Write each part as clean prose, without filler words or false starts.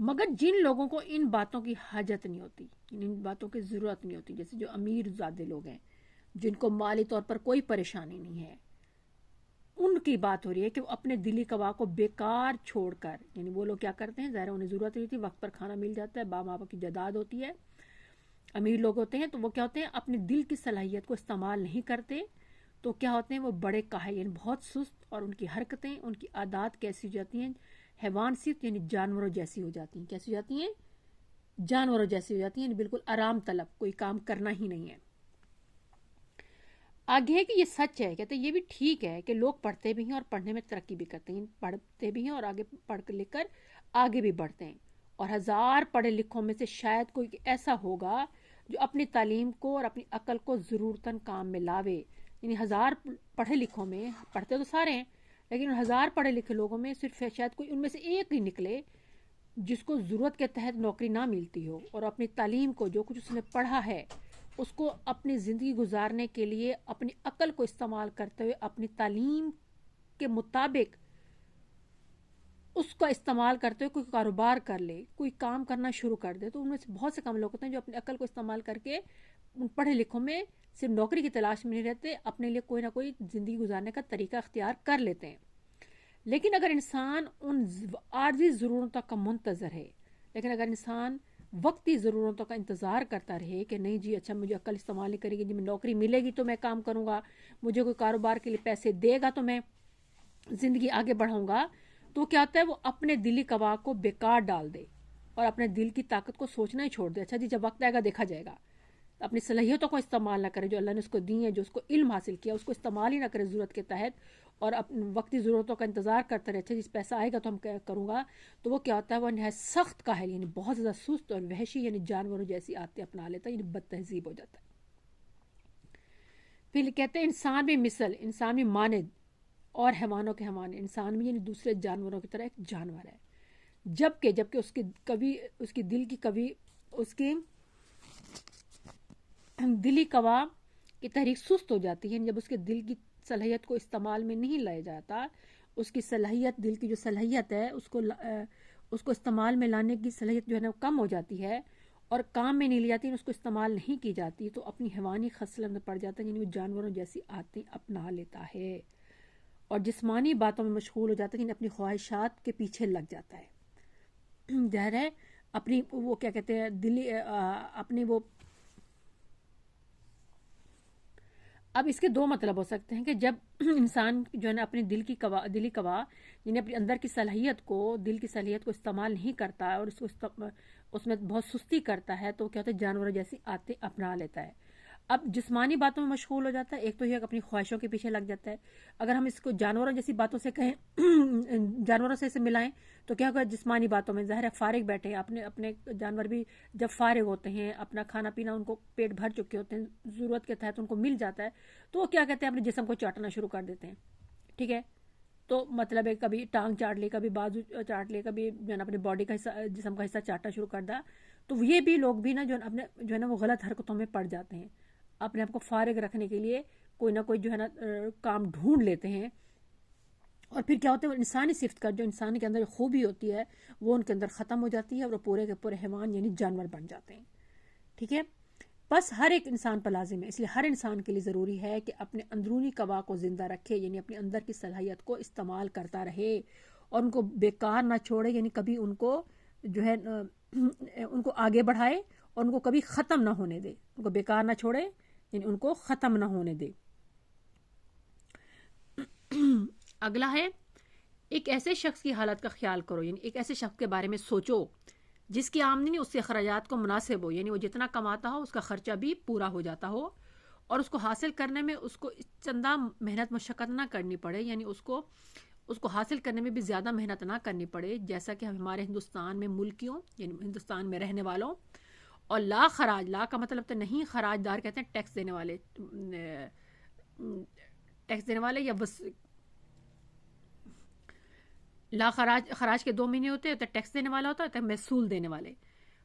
مگر جن لوگوں کو ان باتوں کی حاجت نہیں ہوتی، ان باتوں کی ضرورت نہیں ہوتی، جیسے جو امیر زادے لوگ ہیں جن کو مالی طور پر کوئی پریشانی نہیں ہے، ان کی بات ہو رہی ہے کہ وہ اپنے دلی قوا کو بیکار چھوڑ کر، یعنی وہ لوگ کیا کرتے ہیں، ظاہر انہیں ضرورت نہیں ہوتی، وقت پر کھانا مل جاتا ہے، باپ باپ کی جائیداد ہوتی ہے، امیر لوگ ہوتے ہیں تو وہ کیا ہوتے ہیں، اپنے دل کی صلاحیت کو استعمال نہیں کرتے، تو کیا ہوتے ہیں، وہ بڑے کاہل یعنی بہت سست، اور ان کی حرکتیں، ان کی عادات کیسی ہو جاتی ہیں، حیوان صرف یعنی جانوروں جیسی ہو جاتی ہیں، کیسی ہو جاتی ہیں، جانوروں جیسی ہو جاتی ہیں، یعنی بالکل آرام طلب، کوئی کام کرنا ہی نہیں ہے۔ آگے ہے کہ یہ سچ ہے، کہتے ہیں یہ بھی ٹھیک ہے کہ لوگ پڑھتے بھی ہیں اور پڑھنے میں ترقی بھی کرتے ہیں، پڑھتے بھی ہیں اور آگے پڑھ لکھ کر آگے بھی بڑھتے ہیں، اور ہزار پڑھے لکھوں میں سے شاید کوئی ایسا ہوگا جو اپنی تعلیم کو اور اپنی عقل کو ضرورتاً کام میں لاوے، یعنی ہزار پڑھے لکھوں میں، پڑھتے تو سارے ہیں لیکن ہزار پڑھے لکھے لوگوں میں صرف شاید کوئی ان میں سے ایک ہی نکلے جس کو ضرورت کے تحت نوکری نہ ملتی ہو، اور اپنی تعلیم کو، جو کچھ اس نے پڑھا ہے، اس کو اپنی زندگی گزارنے کے لیے اپنی عقل کو استعمال کرتے ہوئے اپنی تعلیم کے مطابق اس کا استعمال کرتے ہوئے کوئی کاروبار کر لے، کوئی کام کرنا شروع کر دے، تو ان میں سے بہت سے کم لوگ ہوتے ہیں جو اپنی عقل کو استعمال کر کے پڑھے لکھوں میں صرف نوکری کی تلاش میں نہیں رہتے، اپنے لیے کوئی نہ کوئی زندگی گزارنے کا طریقہ اختیار کر لیتے ہیں۔ لیکن اگر انسان ان عارضی ضرورتوں کا منتظر ہے، لیکن اگر انسان وقتی ضرورتوں کا انتظار کرتا رہے کہ نہیں جی اچھا مجھے عقل استعمال نہیں کرے گی، جی میں نوکری ملے گی تو میں کام کروں گا، مجھے کوئی کاروبار کے لیے پیسے دے گا تو میں زندگی آگے بڑھاؤں گا، تو کیا ہوتا ہے، وہ اپنے دلی قوا کو بیکار ڈال دے اور اپنے دل کی طاقت کو سوچنا ہی چھوڑ دے، اچھا جی جب وقت آئے گا دیکھا جائے گا، اپنی صلاحیتوں کو استعمال نہ کرے جو اللہ نے اس کو دی ہے، جو اس کو علم حاصل کیا اس کو استعمال ہی نہ کرے ضرورت کے تحت، اور اپنی وقتی ضرورتوں کا انتظار کرتا رہے، اچھا جس پیسہ آئے گا تو ہم کروں گا، تو وہ کیا ہوتا ہے، وہ نہایت سخت کاہل یعنی بہت زیادہ سست اور وحشی یعنی جانوروں جیسی عادتیں اپنا لیتا ہے، یعنی بد تہذیب ہو جاتا ہے۔ پھر کہتے ہیں انسان بھی مثل، انسان بھی مانند اور حیوانوں کے حیوان، انسان بھی یعنی دوسرے جانوروں کی طرح ایک جانور ہے، جبکہ اس کی دل کی کبھی اس کی دلی قوا کی تحریک سست ہو جاتی ہے، جب اس کے دل کی صلاحیت کو استعمال میں نہیں لایا جاتا، اس کی صلاحیت، دل کی جو صلاحیت ہے اس کو استعمال میں لانے کی صلاحیت جو ہے نا کم ہو جاتی ہے اور کام میں نہیں لی جاتی، اس کو استعمال نہیں کی جاتی، تو اپنی حیوانی خصلت میں پڑ جاتا ہے، یعنی وہ جانوروں جیسی عادتیں اپنا لیتا ہے اور جسمانی باتوں میں مشغول ہو جاتا ہے، یعنی اپنی خواہشات کے پیچھے لگ جاتا ہے، ظاہر ہے اپنی وہ کیا کہتے ہیں اپنی وہ، اب اس کے دو مطلب ہو سکتے ہیں کہ جب انسان جو ہے نا اپنی دلی قوا یعنی اپنے اندر کی صلاحیت کو، دل کی صلاحیت کو استعمال نہیں کرتا اور اس میں بہت سستی کرتا ہے، تو کیا ہوتا ہے، جانوروں جیسی عادتیں اپنا لیتا ہے۔ اب جسمانی باتوں میں مشغول ہو جاتا ہے، ایک تو یہ اپنی خواہشوں کے پیچھے لگ جاتا ہے، اگر ہم اس کو جانوروں جیسی باتوں سے کہیں جانوروں سے اسے ملائیں تو کیا ہوگا، جسمانی باتوں میں ظاہر ہے فارغ بیٹھے ہیں، اپنے جانور بھی جب فارغ ہوتے ہیں، اپنا کھانا پینا ان کو پیٹ بھر چکے ہوتے ہیں، ضرورت کے تحت ان کو مل جاتا ہے، تو وہ کیا کہتے ہیں، اپنے جسم کو چاٹنا شروع کر دیتے ہیں، ٹھیک ہے، تو مطلب ہے کبھی ٹانگ چاٹ لی، کبھی بازو چاٹ لی، کبھی جو ہے نا اپنی باڈی کا حصہ، جسم کا حصہ چاٹنا شروع کر دا، تو یہ بھی لوگ بھی نا جو ہے نا وہ غلط حرکتوں میں پڑ جاتے ہیں، اپنے آپ کو فارغ رکھنے کے لیے کوئی نہ کوئی جو ہے نا کام ڈھونڈ لیتے ہیں، اور پھر کیا ہوتا ہے، وہ انسانی صفت کا جو انسان کے اندر خوبی ہوتی ہے وہ ان کے اندر ختم ہو جاتی ہے اور وہ پورے کے پورے حیوان یعنی جانور بن جاتے ہیں، ٹھیک ہے۔ بس ہر ایک انسان پر لازم ہے، اس لیے ہر انسان کے لیے ضروری ہے کہ اپنے اندرونی قوا کو زندہ رکھے، یعنی اپنے اندر کی صلاحیت کو استعمال کرتا رہے اور ان کو بیکار نہ چھوڑے، یعنی کبھی ان کو جو ہے ان کو آگے بڑھائے اور ان کو کبھی ختم نہ ہونے دے، ان کو بیکار نہ چھوڑے، یعنی ان کو ختم نہ ہونے دے۔ اگلا ہے، ایک ایسے شخص کی حالت کا خیال کرو، یعنی ایک ایسے شخص کے بارے میں سوچو جس کی آمدنی اس سے اخراجات کو مناسب ہو، یعنی وہ جتنا کماتا ہو اس کا خرچہ بھی پورا ہو جاتا ہو اور اس کو حاصل کرنے میں اس کو چندہ محنت مشقت نہ کرنی پڑے، یعنی اس کو حاصل کرنے میں بھی زیادہ محنت نہ کرنی پڑے، جیسا کہ ہمارے ہندوستان میں ملکیوں یعنی ہندوستان میں رہنے والوں، اور لا خراج، لا کا مطلب تو نہیں خراج دار کہتے ہیں ٹیکس دینے والے یا بس لا خراج کے دو معنی ہوتے ہیں، تو ٹیکس دینے والا ہوتا ہے، محصول دینے والے،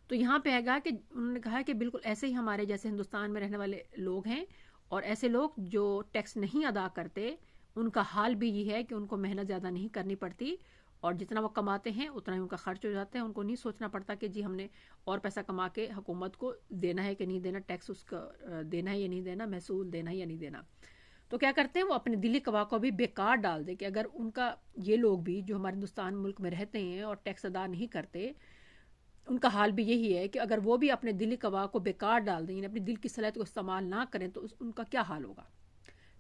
تو یہاں پہ ہے گا کہ انہوں نے کہا کہ بالکل ایسے ہی ہمارے جیسے ہندوستان میں رہنے والے لوگ ہیں اور ایسے لوگ جو ٹیکس نہیں ادا کرتے ان کا حال بھی یہ ہے کہ ان کو محنت زیادہ نہیں کرنی پڑتی اور جتنا وہ کماتے ہیں اتنا ہی ان کا خرچ ہو جاتا ہے. ان کو نہیں سوچنا پڑتا کہ جی ہم نے اور پیسہ کما کے حکومت کو دینا ہے کہ نہیں دینا, ٹیکس اس کا دینا ہے یا نہیں دینا, محصول دینا ہے یا نہیں دینا. تو کیا کرتے ہیں وہ اپنے دلی قوا کو بھی بیکار ڈال دے کہ اگر ان کا یہ لوگ بھی جو ہمارے ہندوستان ملک میں رہتے ہیں اور ٹیکس ادا نہیں کرتے, ان کا حال بھی یہی ہے کہ اگر وہ بھی اپنے دلی قوا کو بیکار ڈال دیں, یعنی اپنی دل کی صلاحیت کو استعمال نہ کریں, تو ان کا کیا حال ہوگا.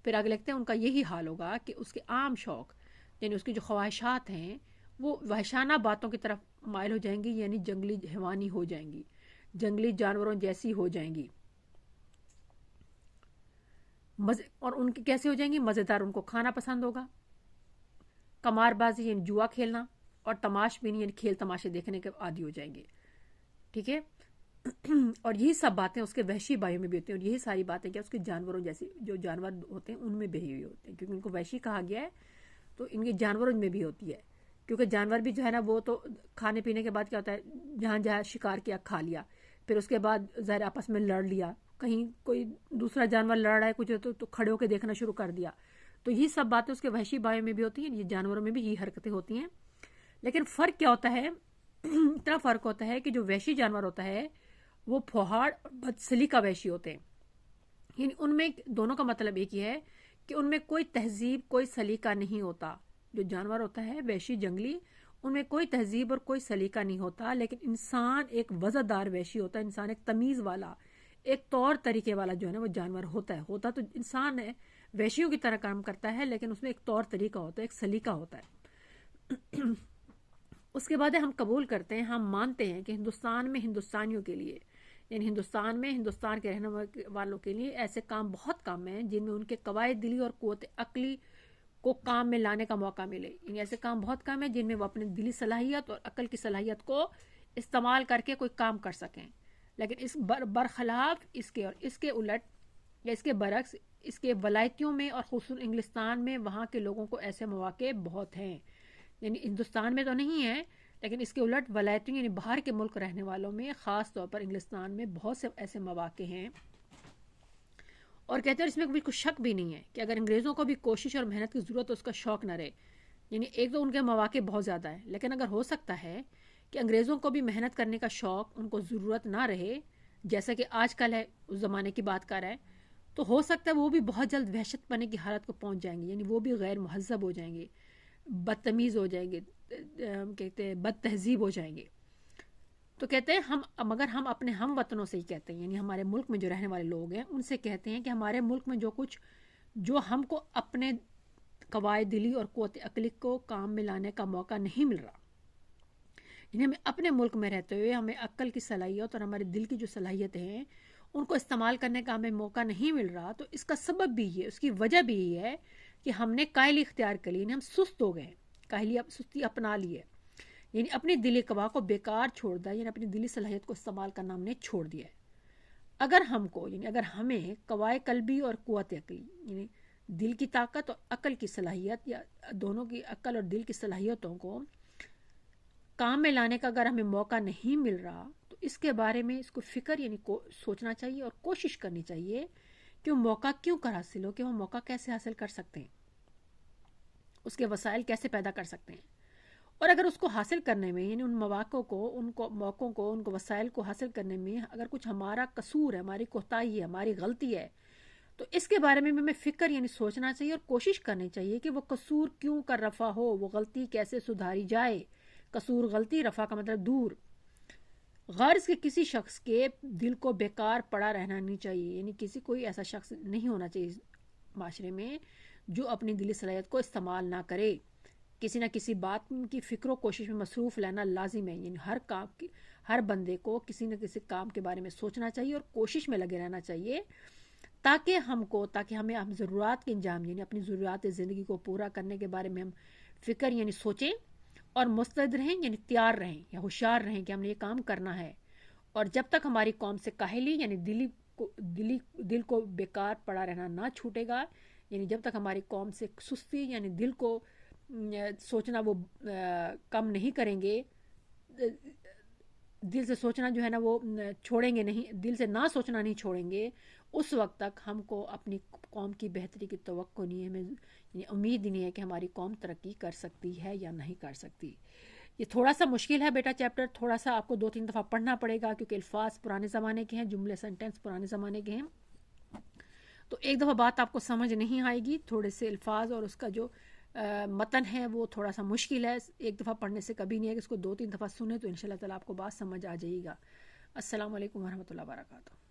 پھر آگے لکھتے ہیں ان کا یہی حال ہوگا کہ اس کے عام شوق یعنی اس کی جو خواہشات ہیں وہ وحشانہ باتوں کی طرف مائل ہو جائیں گی, یعنی جنگلی حیوانی ہو جائیں گی, جنگلی جانوروں جیسی ہو جائیں گی. اور ان کی کیسے ہو جائیں گی؟ مزیدار ان کو کھانا پسند ہوگا, قمار بازی یعنی جوا کھیلنا, اور تماش بینی یعنی کھیل تماشے دیکھنے کے عادی ہو جائیں گے. ٹھیک ہے. اور یہی سب باتیں اس کے وحشی بھائیوں میں بھی ہوتی ہیں, اور یہی ساری باتیں کیا اس کے جانوروں جیسی جو جانور ہوتے ہیں ان میں بھی ہوئی ہوتے ہیں, کیونکہ ان کو وحشی کہا گیا ہے تو ان کے جانوروں میں بھی ہوتی ہے. کیونکہ جانور بھی جو ہے نا وہ تو کھانے پینے کے بعد کیا ہوتا ہے, جہاں جہاں شکار کیا کھا لیا, پھر اس کے بعد ظاہر آپس میں لڑ لیا, کہیں کوئی دوسرا جانور لڑ رہا ہے کچھ تو کھڑے ہو کے دیکھنا شروع کر دیا. تو یہ سب باتیں اس کے وحشی بھائیوں میں بھی ہوتی ہیں, یہ جانوروں میں بھی یہ حرکتیں ہوتی ہیں. لیکن فرق کیا ہوتا ہے؟ اتنا فرق ہوتا ہے کہ جو وحشی جانور ہوتا ہے وہ پھوہاڑ اور بدسلیقہ وحشی ہوتے ہیں. یعنی ان میں دونوں کا مطلب ایک ہی ہے کہ ان میں کوئی تہذیب کوئی سلیقہ نہیں ہوتا. جو جانور ہوتا ہے وحشی جنگلی ان میں کوئی تہذیب اور کوئی سلیقہ نہیں ہوتا, لیکن انسان ایک وزردار وحشی ہوتا ہے, انسان ایک تمیز والا ایک طور طریقے والا جو ہے نا وہ جانور ہوتا تو انسان ہے وحشیوں کی طرح کام کرتا ہے, لیکن اس میں ایک طور طریقہ ہوتا ہے, ایک سلیقہ ہوتا ہے. اس کے بعد ہم قبول کرتے ہیں, ہم مانتے ہیں کہ ہندوستان میں ہندوستانیوں کے لیے یعنی ہندوستان میں ہندوستان کے رہنے والوں کے لیے ایسے کام بہت کم ہیں جن میں ان کے قواعد دلی اور قوت عقلی کو کام میں لانے کا موقع ملے. یعنی ایسے کام بہت کم ہیں جن میں وہ اپنی دلی صلاحیت اور عقل کی صلاحیت کو استعمال کر کے کوئی کام کر سکیں. لیکن اس برخلاف اس کے اور اس کے الٹ یا اس کے برعکس اس کے ولایتیوں میں اور خصوصاً انگلستان میں وہاں کے لوگوں کو ایسے مواقع بہت ہیں. یعنی ہندوستان میں تو نہیں ہے, لیکن اس کے الٹ ولایتیوں یعنی باہر کے ملک رہنے والوں میں خاص طور پر انگلستان میں بہت سے ایسے مواقع ہیں. اور کہتے ہیں اس میں کوئی شک بھی نہیں ہے کہ اگر انگریزوں کو بھی کوشش اور محنت کی ضرورت تو اس کا شوق نہ رہے. یعنی ایک تو ان کے مواقع بہت زیادہ ہیں, لیکن اگر ہو سکتا ہے کہ انگریزوں کو بھی محنت کرنے کا شوق ان کو ضرورت نہ رہے جیسا کہ آج کل ہے, اس زمانے کی بات کر رہا ہے, تو ہو سکتا ہے وہ بھی بہت جلد وحشت پنے کی حالت کو پہنچ جائیں گے. یعنی وہ بھی غیر مہذب ہو جائیں گے, بدتمیز ہو جائیں گے, کہتے ہیں بد تہذیب ہو جائیں گے. تو کہتے ہیں مگر ہم اپنے ہم وطنوں سے ہی کہتے ہیں, یعنی ہمارے ملک میں جو رہنے والے لوگ ہیں ان سے کہتے ہیں کہ ہمارے ملک میں جو ہم کو اپنے قواعد دلی اور قوت عقلی کو کام میں لانے کا موقع نہیں مل رہا, یعنی ہمیں اپنے ملک میں رہتے ہوئے ہمیں عقل کی صلاحیت اور ہمارے دل کی جو صلاحیتیں ہیں ان کو استعمال کرنے کا ہمیں موقع نہیں مل رہا. تو اس کا سبب بھی یہ, اس کی وجہ بھی یہ ہے کہ ہم نے کاہلی اختیار کر لی, یعنی ہم سست ہو گئے, سستی اپنا لی ہے, یعنی اپنی دلی قوا کو بیکار چھوڑ دیا, یعنی اپنی دلی صلاحیت کو استعمال کرنا ہم نے چھوڑ دیا ہے. اگر ہمیں قوائے قلبی اور قوت عقلی یعنی دل کی طاقت اور عقل کی صلاحیت یا دونوں کی عقل اور دل کی صلاحیتوں کو کام میں لانے کا اگر ہمیں موقع نہیں مل رہا تو اس کے بارے میں اس کو فکر یعنی سوچنا چاہیے اور کوشش کرنی چاہیے کہ وہ موقع کیوں کر حاصل ہو, کہ وہ موقع کیسے حاصل کر سکتے ہیں, اس کے وسائل کیسے پیدا کر سکتے ہیں, اور اگر اس کو حاصل کرنے میں یعنی ان موقعوں کو ان کو وسائل کو حاصل کرنے میں اگر کچھ ہمارا قصور ہے, ہماری کوتاہی ہے, ہماری غلطی ہے, تو اس کے بارے میں ہمیں فکر یعنی سوچنا چاہیے اور کوشش کرنی چاہیے کہ وہ قصور کیوں کر رفع ہو, وہ غلطی کیسے سدھاری جائے. قصور غلطی, رفع کا مطلب دور. غرض کہ کسی شخص کے دل کو بیکار پڑا رہنا نہیں چاہیے, یعنی کوئی ایسا شخص نہیں ہونا چاہیے معاشرے میں جو اپنی دلی صلاحیت کو استعمال نہ کرے. کسی نہ کسی بات کی فکر و کوشش میں مصروف لینا لازم ہے, یعنی ہر بندے کو کسی نہ کسی کام کے بارے میں سوچنا چاہیے اور کوشش میں لگے رہنا چاہیے تاکہ ہمیں ضرورات کے انجام یعنی اپنی ضروریات زندگی کو پورا کرنے کے بارے میں ہم فکر یعنی سوچیں اور مستعد رہیں, یعنی تیار رہیں یا ہوشیار رہیں کہ ہم نے یہ کام کرنا ہے. اور جب تک ہماری قوم سے کاہلی یعنی دل کو بیکار پڑا رہنا نہ چھوٹے گا, یعنی جب تک ہماری قوم سے سستی یعنی دل کو سوچنا وہ کم نہیں کریں گے, دل سے سوچنا جو ہے نا وہ چھوڑیں گے نہیں، دل سے نہ سوچنا نہیں چھوڑیں گے، اس وقت تک ہم کو اپنی قوم کی بہتری کی توقع نہیں ہے، ہمیں یعنی امید ہی نہیں ہے کہ ہماری قوم ترقی کر سکتی ہے یا نہیں کر سکتی۔ یہ تھوڑا سا مشکل ہے بیٹا چیپٹر، تھوڑا سا آپ کو 2-3 دفعہ پڑھنا پڑے گا کیونکہ الفاظ پرانے زمانے کے ہیں، جملے سینٹنس پرانے زمانے کے ہیں، تو ایک دفعہ بات آپ کو سمجھ نہیں آئے گی، تھوڑے سے الفاظ اور اس کا جو متن ہے وہ تھوڑا سا مشکل ہے، ایک دفعہ پڑھنے سے کبھی نہیں ہے کہ اس کو 2-3 دفعہ سنیں تو انشاءاللہ تعالیٰ آپ کو بات سمجھ آ جائے گا۔ السلام علیکم ورحمۃ اللہ وبرکاتہ۔